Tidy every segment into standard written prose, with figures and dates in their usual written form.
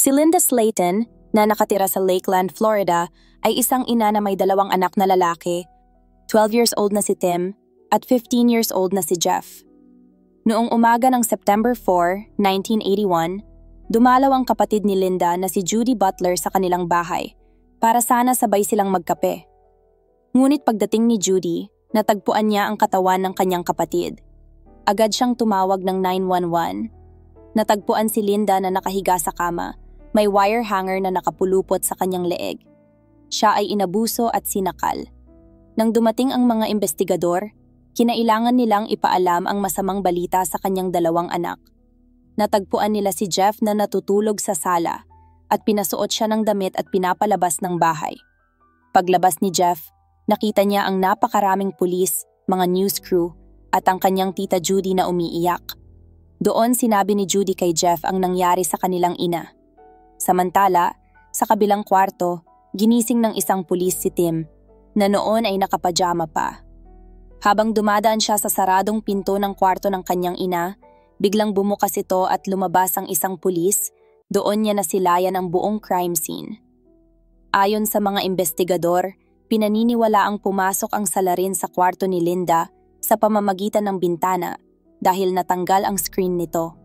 Si Linda Slayton, na nakatira sa Lakeland, Florida, ay isang ina na may 2 anak na lalaki. 12 years old na si Tim at 15 years old na si Jeff. Noong umaga ng September 4, 1981, dumalaw ang kapatid ni Linda na si Judy Butler sa kanilang bahay para sana sabay silang magkape. Ngunit pagdating ni Judy, natagpuan niya ang katawan ng kanyang kapatid. Agad siyang tumawag ng 911. Natagpuan si Linda na nakahiga sa kama, may wire hanger na nakapulupot sa kanyang leeg. Siya ay inabuso at sinakal. Nang dumating ang mga investigador, kinailangan nilang ipaalam ang masamang balita sa kanyang 2 anak. Natagpuan nila si Jeff na natutulog sa sala at pinasuot siya ng damit at pinapalabas ng bahay. Paglabas ni Jeff, nakita niya ang napakaraming pulis, mga news crew, at ang kanyang tita Judy na umiiyak. Doon sinabi ni Judy kay Jeff ang nangyari sa kanilang ina. Samantala, sa kabilang kwarto, ginising ng isang pulis si Tim, na noon ay nakapajama pa. Habang dumadaan siya sa saradong pinto ng kwarto ng kanyang ina, biglang bumukas ito at lumabas ang isang pulis, doon niya nasilayan ang buong crime scene. Ayon sa mga investigador, pinaniniwala ang pumasok ang salarin sa kwarto ni Linda sa pamamagitan ng bintana dahil natanggal ang screen nito.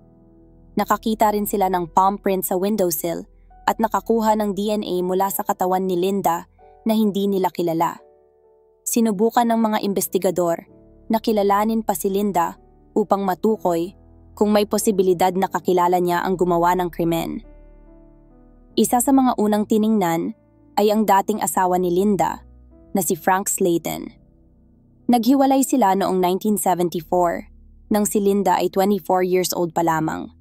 Nakakita rin sila ng palm print sa windowsill at nakakuha ng DNA mula sa katawan ni Linda na hindi nila kilala. Sinubukan ng mga investigador na kilalanin pa si Linda upang matukoy kung may posibilidad na kakilala niya ang gumawa ng krimen. Isa sa mga unang tiningnan ay ang dating asawa ni Linda na si Frank Slayton. Naghiwalay sila noong 1974 nang si Linda ay 24 years old pa lamang.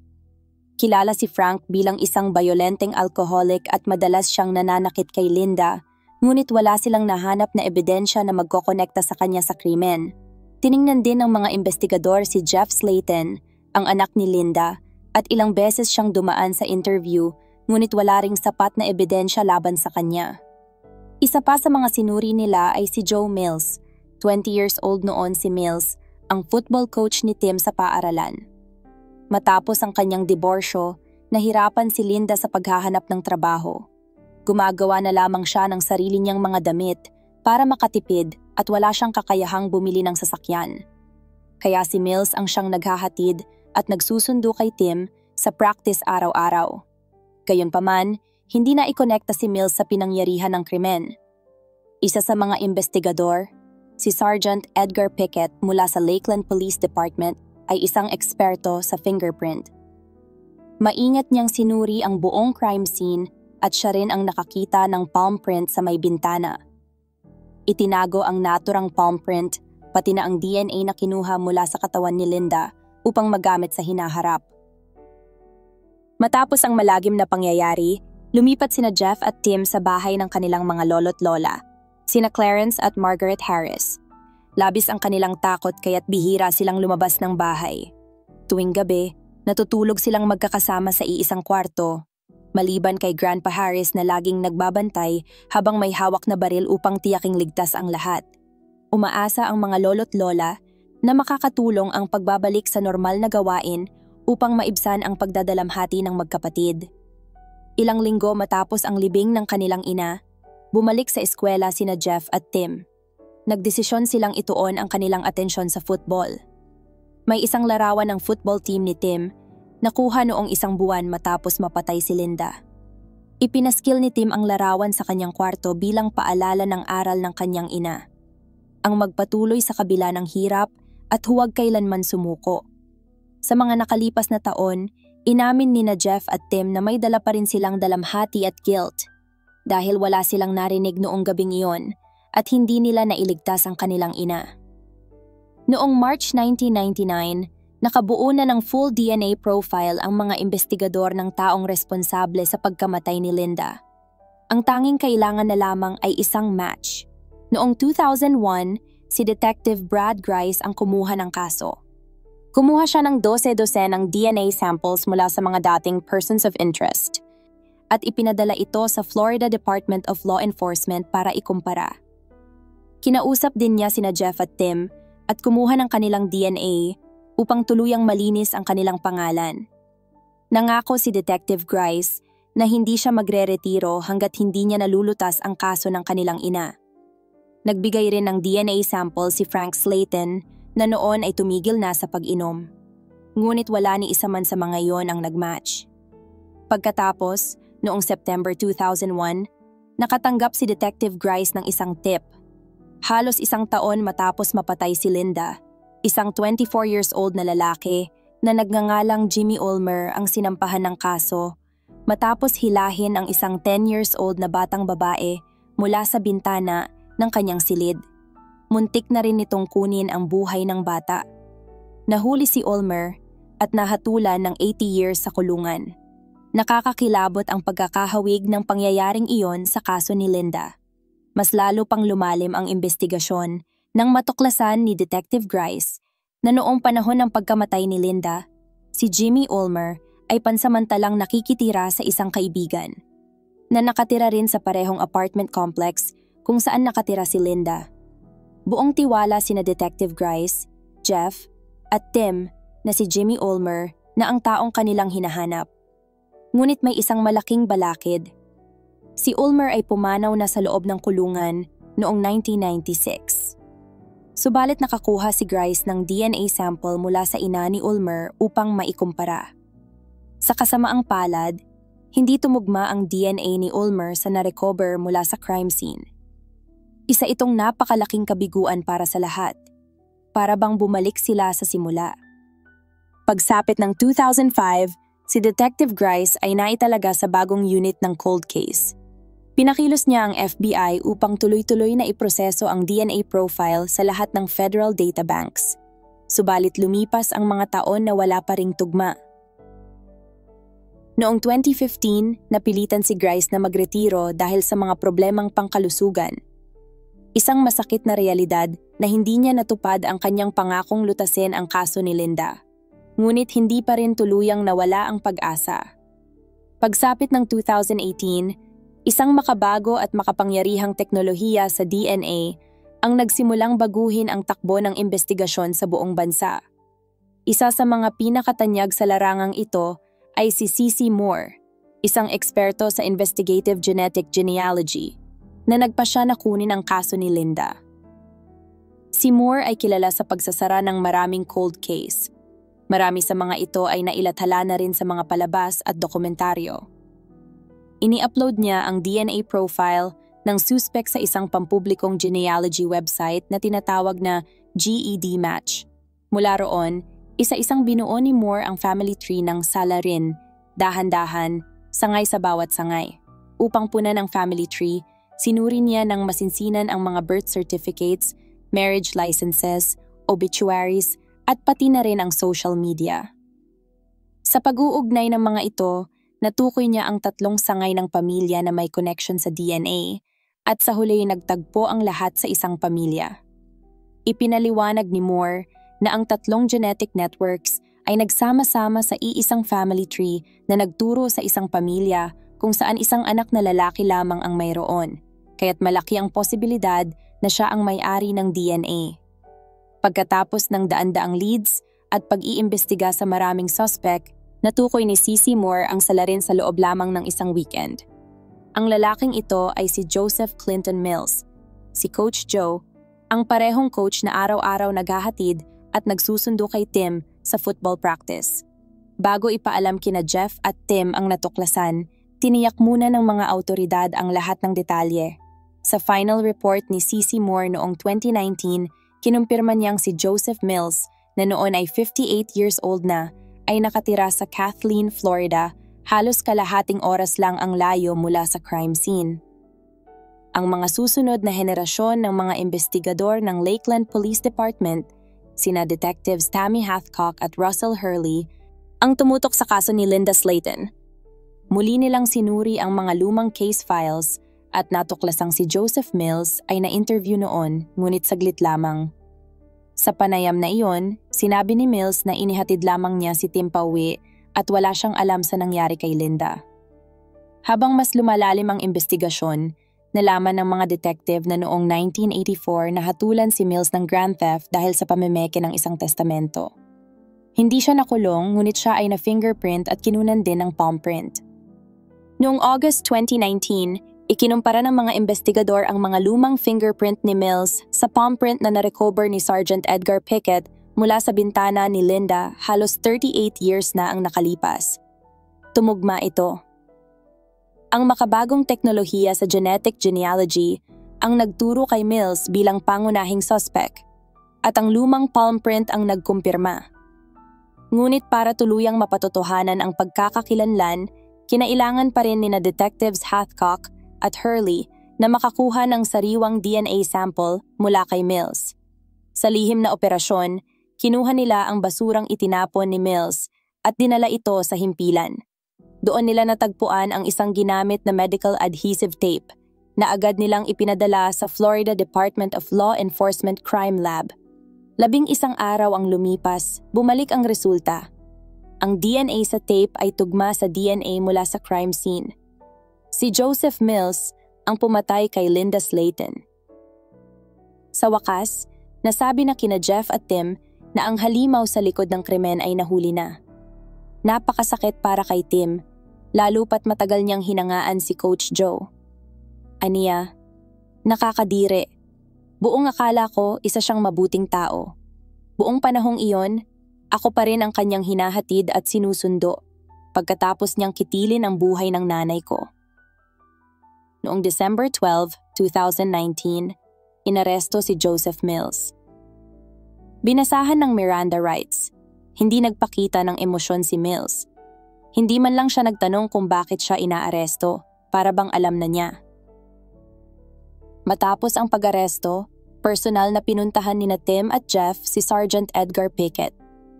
Kilala si Frank bilang isang bayolenteng alcoholic at madalas siyang nananakit kay Linda, ngunit wala silang nahanap na ebidensya na magkokonekta sa kanya sa krimen. Tiningnan din ng mga investigador si Jeff Slayton, ang anak ni Linda, at ilang beses siyang dumaan sa interview, ngunit wala ring sapat na ebidensya laban sa kanya. Isa pa sa mga sinuri nila ay si Joe Mills. 20 years old noon si Mills, ang football coach ni Tim sa paaralan. Matapos ang kanyang diborsyo, nahirapan si Linda sa paghahanap ng trabaho. Gumagawa na lamang siya ng sarili niyang mga damit para makatipid at wala siyang kakayahang bumili ng sasakyan. Kaya si Mills ang siyang naghahatid at nagsusundo kay Tim sa practice araw-araw. Gayunpaman, hindi na ikonekta si Mills sa pinangyarihan ng krimen. Isa sa mga investigador, si Sergeant Edgar Pickett mula sa Lakeland Police Department, ay isang eksperto sa fingerprint. Maingat niyang sinuri ang buong crime scene at siya rin ang nakakita ng palm print sa may bintana. Itinago ang naturang palm print, pati na ang DNA na kinuha mula sa katawan ni Linda upang magamit sa hinaharap. Matapos ang malagim na pangyayari, lumipat sina Jeff at Tim sa bahay ng kanilang mga lolo't lola, sina Clarence at Margaret Harris. Labis ang kanilang takot kaya't bihira silang lumabas ng bahay. Tuwing gabi, natutulog silang magkakasama sa iisang kwarto, maliban kay Grandpa Harris na laging nagbabantay habang may hawak na baril upang tiyaking ligtas ang lahat. Umaasa ang mga lolo't lola na makakatulong ang pagbabalik sa normal na gawain upang maibsan ang pagdadalamhati ng magkapatid. Ilang linggo matapos ang libing ng kanilang ina, bumalik sa eskwela sina Jeff at Tim. Nagdesisyon silang ituon ang kanilang atensyon sa football. May isang larawan ng football team ni Tim nakuha noong 1 buwan matapos mapatay si Linda. Ipinaskil ni Tim ang larawan sa kanyang kwarto bilang paalala ng aral ng kanyang ina. Ang magpatuloy sa kabila ng hirap at huwag kailanman sumuko. Sa mga nakalipas na taon, inamin ni na Jeff at Tim na may dala pa rin silang dalamhati at guilt dahil wala silang narinig noong gabing iyon at hindi nila nailigtas ang kanilang ina. Noong March 1999, nakabuo na ng full DNA profile ang mga investigador ng taong responsable sa pagkamatay ni Linda. Ang tanging kailangan na lamang ay isang match. Noong 2001, si Detective Brad Grice ang kumuha ng kaso. Kumuha siya ng 12 DNA samples mula sa mga dating persons of interest at ipinadala ito sa Florida Department of Law Enforcement para ikumpara. Kinausap din niya sina Jeff at Tim at kumuha ng kanilang DNA upang tuluyang malinis ang kanilang pangalan. Nangako si Detective Grice na hindi siya magre-retiro hanggat hindi niya nalulutas ang kaso ng kanilang ina. Nagbigay rin ng DNA sample si Frank Slayton na noon ay tumigil na sa pag-inom. Ngunit wala ni isa man sa mga iyon ang nagmatch. Pagkatapos, noong September 2001, nakatanggap si Detective Grice ng isang tip. Halos isang taon matapos mapatay si Linda, isang 24 years old na lalaki na nagngangalang Jimmy Ulmer ang sinampahan ng kaso matapos hilahin ang isang 10 years old na batang babae mula sa bintana ng kanyang silid. Muntik na rin nitong kunin ang buhay ng bata. Nahuli si Ulmer at nahatulan ng 80 years sa kulungan. Nakakakilabot ang pagkakahawig ng pangyayaring iyon sa kaso ni Linda. Mas lalo pang lumalim ang investigasyon nang matuklasan ni Detective Grice na noong panahon ng pagkamatay ni Linda, si Jimmy Ulmer ay pansamantalang nakikitira sa isang kaibigan na nakatira rin sa parehong apartment complex kung saan nakatira si Linda. Buong tiwala sina Detective Grice, Jeff, at Tim na si Jimmy Ulmer na ang taong kanilang hinahanap. Ngunit may isang malaking balakid. Si Ulmer ay pumanaw na sa loob ng kulungan noong 1996. Subalit nakakuha si Grice ng DNA sample mula sa ina ni Ulmer upang maikumpara. Sa kasamaang palad, hindi tumugma ang DNA ni Ulmer sa narecover mula sa crime scene. Isa itong napakalaking kabiguan para sa lahat. Para bang bumalik sila sa simula. Pagsapit ng 2005, si Detective Grice ay naitalaga sa bagong unit ng cold case. Pinakilos niya ang FBI upang tuloy-tuloy na iproseso ang DNA profile sa lahat ng federal databanks. Subalit lumipas ang mga taon na wala pa ring tugma. Noong 2015, napilitan si Grice na magretiro dahil sa mga problemang pangkalusugan. Isang masakit na realidad na hindi niya natupad ang kanyang pangakong lutasin ang kaso ni Linda. Ngunit hindi pa rin tuluyang nawala ang pag-asa. Pagsapit ng 2018, isang makabago at makapangyarihang teknolohiya sa DNA ang nagsimulang baguhin ang takbo ng investigasyon sa buong bansa. Isa sa mga pinakatanyag sa larangang ito ay si C.C. Moore, isang eksperto sa investigative genetic genealogy, na nagpasya na kunin ang kaso ni Linda. Si Moore ay kilala sa pagsasara ng maraming cold case. Marami sa mga ito ay nailathala na rin sa mga palabas at dokumentaryo. Ini-upload niya ang DNA profile ng suspect sa isang pampublikong genealogy website na tinatawag na GED Match. Mula roon, isa-isang binuo ni Moore ang family tree ng salarin, dahan-dahan, sangay sa bawat sangay. Upang punan ang family tree, sinuri niya ng masinsinan ang mga birth certificates, marriage licenses, obituaries, at pati na rin ang social media. Sa pag-uugnay ng mga ito, natukoy niya ang 3 sangay ng pamilya na may connection sa DNA at sa huli nagtagpo ang lahat sa isang pamilya. Ipinaliwanag ni Moore na ang 3 genetic networks ay nagsama-sama sa iisang family tree na nagturo sa isang pamilya kung saan isang anak na lalaki lamang ang mayroon, kaya't malaki ang posibilidad na siya ang may-ari ng DNA. Pagkatapos ng daan-daang leads at pag-iimbestiga sa maraming suspect, natukoy ni C.C. Moore ang salarin sa loob lamang ng isang weekend. Ang lalaking ito ay si Joseph Clinton Mills, si Coach Joe, ang parehong coach na araw-araw naghahatid at nagsusundo kay Tim sa football practice. Bago ipaalam kina Jeff at Tim ang natuklasan, tiniyak muna ng mga awtoridad ang lahat ng detalye. Sa final report ni C.C. Moore noong 2019, kinumpirma niyang si Joseph Mills, na noon ay 58 years old na, ay nakatira sa Kathleen, Florida, halos kalahating oras lang ang layo mula sa crime scene. Ang mga susunod na henerasyon ng mga investigador ng Lakeland Police Department, sina Detectives Tammy Hathcock at Russell Hurley, ang tumutok sa kaso ni Linda Slayton. Muli nilang sinuri ang mga lumang case files at natuklasang si Joseph Mills ay na-interview noon, ngunit saglit lamang. Sa panayam na iyon, sinabi ni Mills na inihatid lamang niya si Tim pauwi at wala siyang alam sa nangyari kay Linda. Habang mas lumalalim ang investigasyon, nalaman ng mga detective na noong 1984 nahatulan si Mills ng grand theft dahil sa pamemeke ng isang testamento. Hindi siya nakulong, ngunit siya ay na-fingerprint at kinunan din ng palm print. Noong August 2019, ikinumpara ng mga investigador ang mga lumang fingerprint ni Mills sa palm print na narecover ni Sergeant Edgar Pickett mula sa bintana ni Linda halos 38 years na ang nakalipas. Tumugma ito. Ang makabagong teknolohiya sa genetic genealogy ang nagturo kay Mills bilang pangunahing suspect at ang lumang palm print ang nagkumpirma. Ngunit para tuluyang mapatotohanan ang pagkakakilanlan, kinailangan pa rin nina Detectives Hathcock at Hurley na makakuha ng sariwang DNA sample mula kay Mills. Sa lihim na operasyon, kinuha nila ang basurang itinapon ni Mills at dinala ito sa himpilan. Doon nila natagpuan ang isang ginamit na medical adhesive tape na agad nilang ipinadala sa Florida Department of Law Enforcement Crime Lab. 11 araw ang lumipas, bumalik ang resulta. Ang DNA sa tape ay tugma sa DNA mula sa crime scene. Si Joseph Mills ang pumatay kay Linda Slayton. Sa wakas, nasabi na kina Jeff at Tim na ang halimaw sa likod ng krimen ay nahuli na. Napakasakit para kay Tim, lalo pat matagal niyang hinangaan si Coach Joe. Aniya, nakakadiri. Buong akala ko isa siyang mabuting tao. Buong panahong iyon, ako pa rin ang kanyang hinahatid at sinusundo pagkatapos niyang kitilin ang buhay ng nanay ko. Noong December 12, 2019, inaresto si Joseph Mills. Binasahan ng Miranda rights. Hindi nagpakita ng emosyon si Mills. Hindi man lang siya nagtanong kung bakit siya inaaresto, para bang alam na niya. Matapos ang pag-aresto, personal na pinuntahan nina Tim at Jeff si Sergeant Edgar Pickett,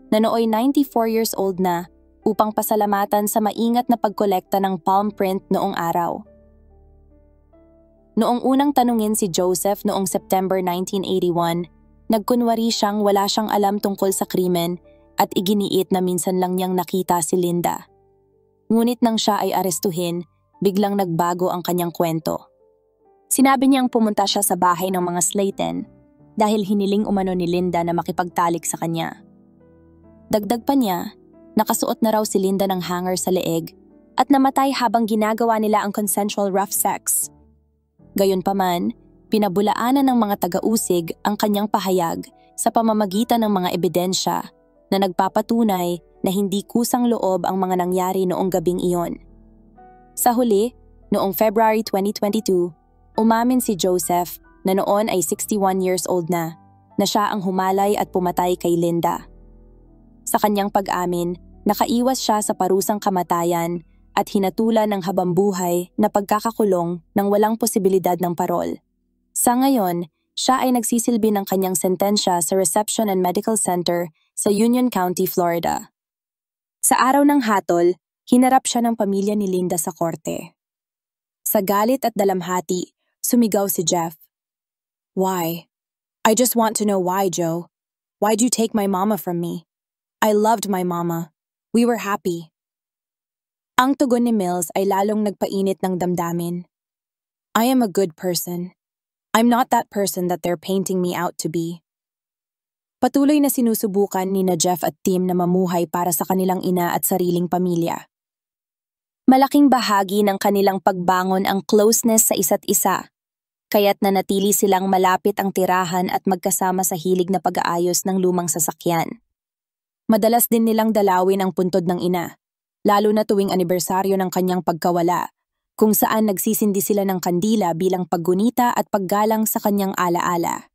na nooy 94 years old na, upang pasalamatan sa maingat na pagkolekta ng palm print noong araw. Noong unang tanungin si Joseph noong September 1981, nagkunwari siyang wala siyang alam tungkol sa krimen at iginiit na minsan lang niyang nakita si Linda. Ngunit nang siya ay arestuhin, biglang nagbago ang kanyang kwento. Sinabi niyang pumunta siya sa bahay ng mga Slayton dahil hiniling umano ni Linda na makipagtalik sa kanya. Dagdag pa niya, nakasuot na raw si Linda ng hanger sa leeg at namatay habang ginagawa nila ang consensual rough sex. Gayunpaman, pinabulaanan ng mga taga-usig ang kanyang pahayag sa pamamagitan ng mga ebidensya na nagpapatunay na hindi kusang loob ang mga nangyari noong gabing iyon. Sa huli, noong February 2022, umamin si Joseph na noon ay 61 years old na siya ang humalay at pumatay kay Linda. Sa kanyang pag-amin, nakaiwas siya sa parusang kamatayan at hinatulan ng habambuhay na pagkakakulong nang walang posibilidad ng parol. Sa ngayon, siya ay nagsisilbi ng kanyang sentensya sa Reception and Medical Center sa Union County, Florida. Sa araw ng hatol, hinarap siya ng pamilya ni Linda sa korte. Sa galit at dalamhati, sumigaw si Jeff. "Why? I just want to know why, Joe. Why'd you take my mama from me? I loved my mama. We were happy." Ang tugon ni Mills ay lalong nagpainit ng damdamin. "I am a good person. I'm not that person that they're painting me out to be." Patuloy na sinusubukan ni Jeff at Tim na mamuhay para sa kanilang ina at sariling pamilya. Malaking bahagi ng kanilang pagbangon ang closeness sa isa't isa, kaya't nanatili silang malapit ang tirahan at magkasama sa hilig na pag-aayos ng lumang sasakyan. Madalas din nilang dalawin ang puntod ng ina, lalo na tuwing anibersaryo ng kanyang pagkawala, kung saan nagsisindi sila ng kandila bilang paggunita at paggalang sa kanyang alaala.